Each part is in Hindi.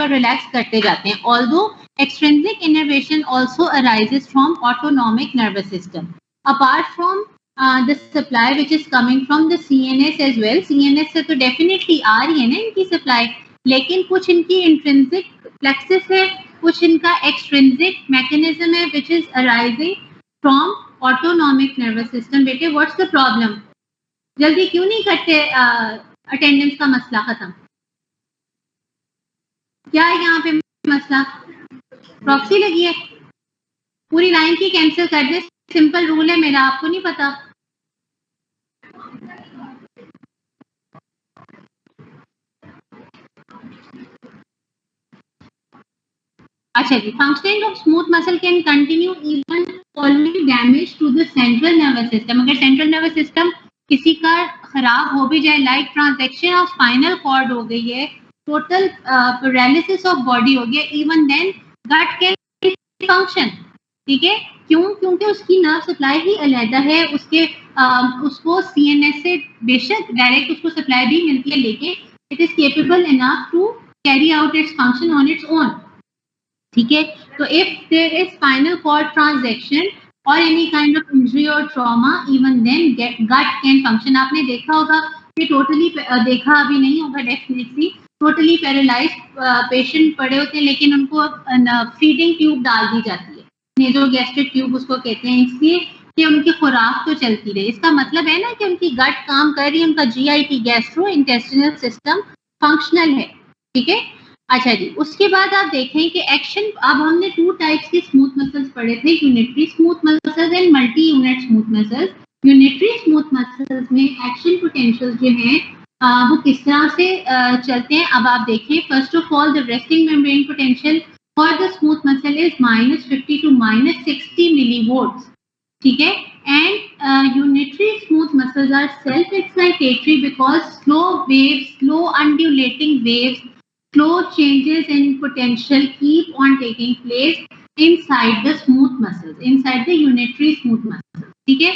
और रिलैक्स करते जाते हैं. Although extrinsic innervation also arises from autonomic nervous system. Apart from the supply which is coming from the CNS as well. CNS से तो definitely आ रही है ना इनकी supply, लेकिन कुछ इनकी intrinsic plexus है, कुछ इनका extrinsic mechanism है which is arising from autonomic nervous system. बेटे what's the problem? जल्दी क्यों नहीं करते अटेंडेंस का मसला खत्म? क्या है यहाँ पे मसला? प्रॉक्सी लगी है, पूरी लाइन की कैंसिल कर दे. सिंपल रूल है मेरा, आपको नहीं पता? अच्छा जी, functioning of smooth muscle can continue even following damage to the central nervous system. अगर सेंट्रल नर्वस सिस्टम किसी का खराब हो भी जाए, like transaction of spinal cord हो गई है, टोटल पैरालिसिस ऑफ बॉडी हो गया, even then gut can function. ठीक है, क्यों? क्योंकि उसकी नर्व सप्लाई ही अलग है, उसको सीएनएस से बेशक डायरेक्ट उसको सप्लाई भी मिलती है, लेकिन it is capable enough to carry out its function on its own. ठीक है, तो if there is spinal cord transaction और एनी काइंड ऑफ इंजरी और trauma, even then gut can function. आपने देखा होगा कि टोटली देखा अभी नहीं होगा डेफिनेटली, टोटली पैरालाइज पेशेंट पड़े होते हैं, लेकिन उनको फीडिंग ट्यूब डाल दी जाती है, नेज़ोगैस्ट्रिक ट्यूब उसको कहते हैं, इसलिए कि उनकी खुराक तो चलती रहे. इसका मतलब है ना कि उनकी गट काम कर रही है, उनका GIT gastrointestinal system functional है. ठीक है, अच्छा जी, उसके बाद आप देखें कि एक्शन, अब हमने 2 टाइप्स के स्मूथ मसल्स पढ़े थे, unitary smooth muscles and multi unit smooth muscles. Unitary smooth muscles में एक्शन पोटेंशियल जो है वो किस तरह से चलते हैं, अब आप देखें. First of all the resting membrane potential for the smooth muscle is -50 to -60 millivolts. ठीक है, and unitary smooth muscles are self excitatory because slow waves, slow undulating waves, slow changes in potential keep on taking place inside the smooth muscles, inside the unitary smooth muscles. ठीक है,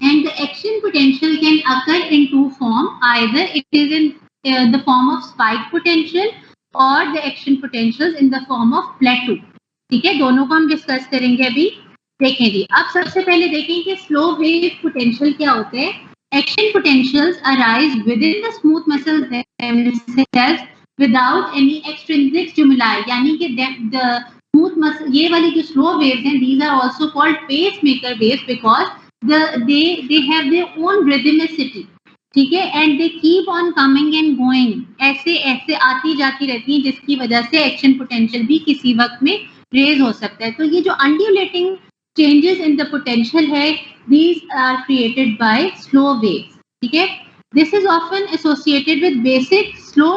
and the action potential can occur in 2 forms. Either it is in the form of spike potential or the action potentials in the form of plateau. ठीक है, दोनों को हम डिस्कस करेंगे अभी. देखें जी, अब सबसे पहले देखें कि स्लो वेव पोटेंशियल क्या होते हैं. Action potentials arise with in the smooth muscles themselves without any extrinsic stimuli, यानी कि the smooth muscle, ये वाली जो slow waves हैं, these are also called pacemaker waves because they have their own rhythmicity. ठीक है, and they keep on coming and going, ऐसे ऐसे आती जाती रहती हैं, जिसकी वजह से एक्शन पोटेंशियल भी किसी वक्त में रेज हो सकता है. तो ये जो undulating changes in the potential है, these are created by slow waves. ठीक है, this is often associated with basic slow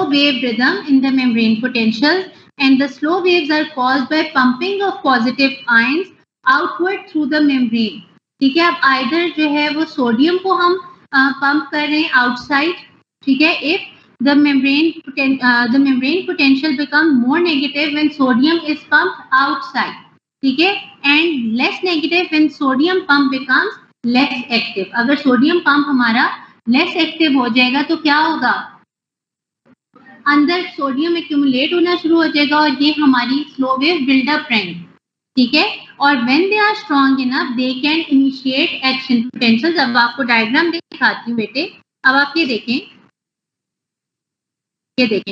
wave rhythm in the membrane potentials, and the slow waves are caused by pumping of positive ions outward through the membrane. ठीक है, अब आइदर जो है वो सोडियम को हम पंप कर रहे हैं आउटसाइड. ठीक है, if the membrane potential become more negative when sodium is pumped outside. ठीक है, and less negative when sodium pump becomes less active. अगर सोडियम पंप हमारा less active हो जाएगा तो क्या होगा, अंदर सोडियम एक्यूमुलेट होना शुरू हो जाएगा और ये हमारी स्लो वेव बिल्डअप रहेंगे. ठीक है, और when they are strong enough they can initiate action potentials. अब आपको डायग्राम दिखाती हूँ बेटे. अब आप ये देखें,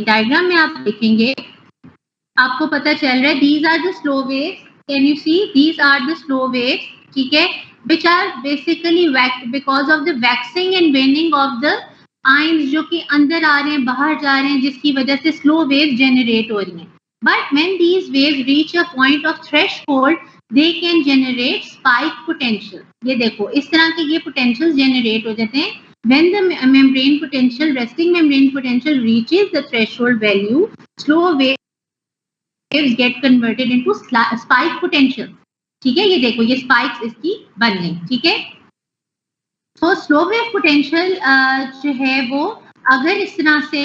डायग्राम में आप देखेंगे, आपको पता चल रहा है these are the slow waves. Can you see, these are the slow waves. ठीक है, which are basically because of the waxing and waning of the ions, जो कि अंदर आ रहे हैं, बाहर जा रहे हैं, जिसकी वजह से स्लो वेव जनरेट हो रही हैं. But when these waves reach a point of threshold, they can generate spike potential. ये देखो, इस तरह के ये potentials generate हो जाते हैं. When the membrane potential, resting membrane potential reaches the threshold value, slow waves get converted into spike potential. ठीक है, ये देखो, ये spikes इसकी बन गई. ठीक है, तो स्लो वेव पोटेंशियल जो है वो अगर इस तरह से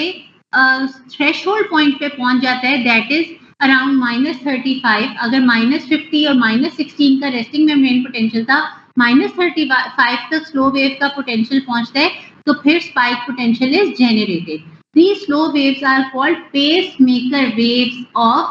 थ्रेशोल्ड पॉइंट पे पहुंच जाता है, दैट इज अराउंड -35. अगर -50 और -16 का रेस्टिंग मेम्ब्रेन पोटेंशियल था, -35 तक स्लो वेव का पोटेंशियल पहुंचता है, तो फिर spike potential is generated. These slow waves are called pacemaker waves of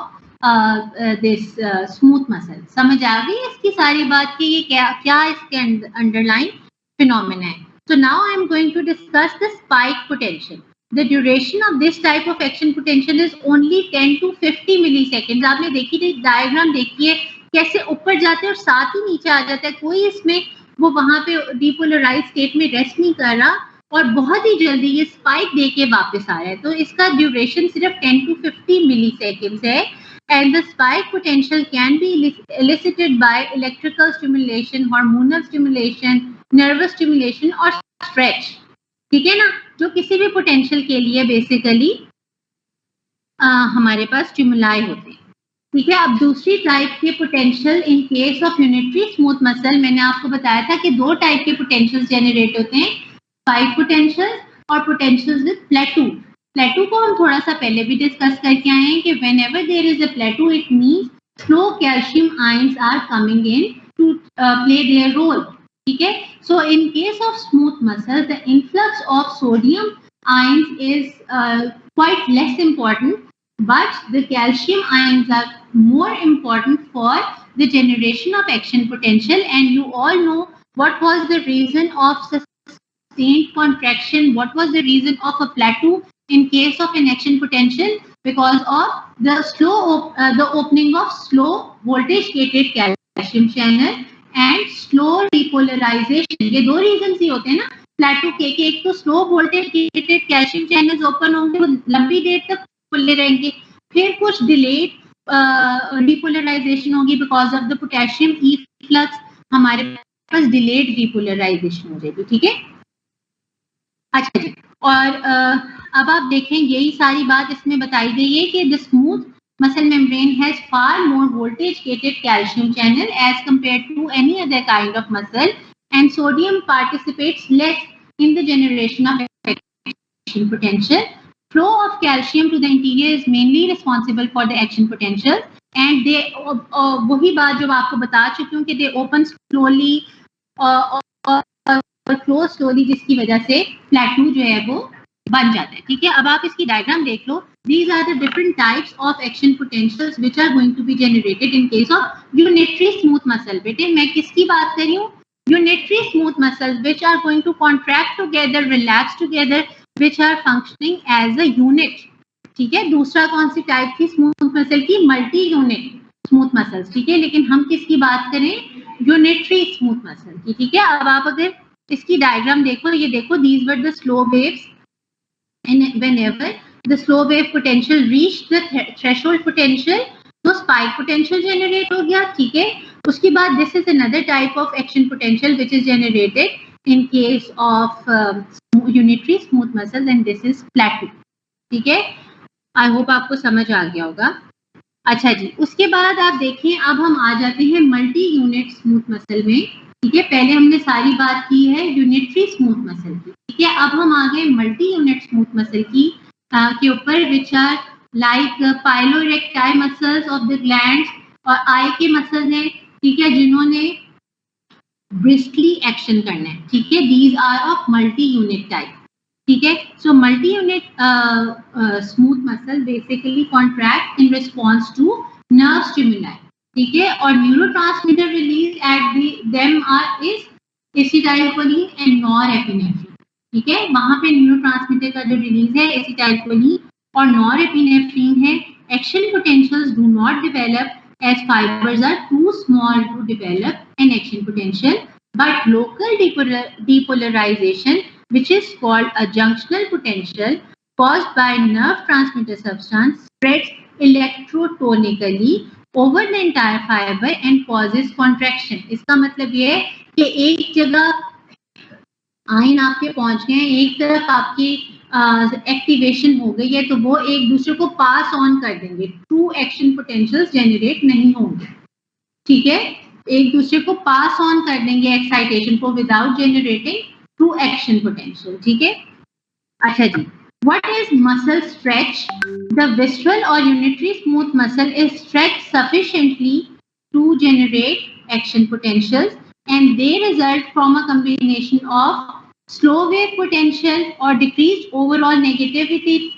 this smooth muscle. समझ आ गई इसकी सारी बात की ये क्या क्या इसके अंडरलाइन फिनोमेना है. So now I am going to discuss the spike potential. The duration of this type of action potential is only 10 to 50 milliseconds. आपने देखी थी डायग्राम देखिए कैसे ऊपर जाते हैं और साथ ही नीचे आ जाता है. कोई इसमें वो वहां पे डिपोलराइज स्टेट में रेस्ट नहीं कर रहा और बहुत ही जल्दी ये स्पाइक दे के वापस आ रहा है. तो इसका ड्यूरेशन सिर्फ 10 to 50 milliseconds है. And the spike potential can be elicited by electrical stimulation, hormonal stimulation, nervous stimulation और stretch. ठीक है ना, जो किसी भी पोटेंशियल के लिए बेसिकली हमारे पास स्टिमुलाई होते हैं. ठीक है, अब दूसरी टाइप के potential in case of unitary smooth muscle, मैंने आपको बताया था कि दो टाइप के पोटेंशियल्स जेनरेट होते हैं, स्पाइक पोटेंशियल्स और पोटेंशियल्स विद प्लेटू. प्लेटू को हम थोड़ा सा पहले भी डिस्कस करके आए हैं कि whenever there is a plateau it means slow calcium ions are coming into play their role. ठीक है, so in case of smooth muscle the influx of sodium ions is quite less important, but the calcium ions are more important for the generation of action potential. And you all know what was the reason of sustained contraction, what was the reason of a plateau in case of an action potential, because of the the opening of slow voltage gated calcium channel and slow repolarization. ये दो reasons ही होते हैं ना प्लेटू के, एक तो slow voltage gated calcium channels open होंगे, वो लंबी देर तक खुले रहेंगे, फिर कुछ डिलेड रिपोलराइजेशन होगी because of the potassium efflux, हमारे पास डिलेड रिपोलराइजेशन हो जाएगी. ठीक है, अच्छा जी. और अब आप देखें यही सारी बात इसमें बताई गई है कि the smooth muscle membrane has far more voltage gated calcium channel as compared to any other kind of muscle, and sodium participates less in the generation of action potential. Flow of calcium to the interior is mainly responsible for the action potential, and they वही बात जो आपको बता चुकी हूँ कि they open slowly और close slowly, जिसकी वजह से plateau जो है वो बन जाता है. ठीक है, अब आप इसकी डायग्राम देख लो. These are the different types of action potentials which are going to be generated in case of unitary smooth muscle. बेटे मैं किसकी बात कर रही हूँ? Unitary smooth muscles which are going to contract together, relax together, which are functioning as a unit. ठीक है, दूसरा कौन सी टाइप थी स्मूथ मसल की? Multi unit smooth muscles. ठीक है, लेकिन हम किसकी बात करें? यूनिटरी स्मूथ मसल की. ठीक है, अब आप अगर इसकी डायग्राम देखो, ये देखो, these were the slow waves, and whenever the slow wave potential reached the threshold potential, तो spike potential generate हो गया. ठीक है, उसके बाद this is another type of action potential which is generated in case of unitary smooth muscles, and this is plateau. ठीक है, I hope आपको समझ आ गया होगा. अच्छा जी, उसके बाद आप देखें, अब हम आ जाते हैं मल्टी यूनिट स्मूथ मसल में. ठीक है, पहले हमने सारी बात की है यूनिटरी स्मूथ मसल की. ठीक है, अब हम आ गए मल्टी यूनिट स्मूथ मसल की के ऊपर, which are like piloerectile muscles of the glands और आई के मसल्स हैं. ठीक है, जिन्होंने ब्रिस्कली एक्शन करना है. ठीक है, these are of multi unit type. ठीक है, so multi unit smooth muscle basically contract in response to nerve stimuli. ठीक है, और neurotransmitter release at them are is acetylcholine and norepinephrine. ठीक है, वहां पे न्यूरोट्रांसमीटर का जो रिलीज है एसिटाइलकोलिन और नॉरएपिनेफ्रिन है. Action potentials do not develop as fibres are too small to develop an action potential, but local depolarization, which is called a junctional potential caused by nerve transmitter substance, spreads electrotonically over the entire fiber and causes contraction. इसका मतलब ये है कि एक जगह आयन आपके पहुंच गए, एक तरफ आपकी एक्टिवेशन हो गई है, तो वो एक दूसरे को पास ऑन कर देंगे, ट्रू एक्शन पोटेंशियल्स जेनरेट नहीं होंगे. ठीक है, एक दूसरे को पास ऑन कर देंगे एक्साइटेशन को without generating true action potential. ठीक है, अच्छा जी. What is muscle stretch? The visceral or unitary smooth muscle is stretched sufficiently to generate action potentials, and they result from a combination of slow wave potential or decreased overall negativity,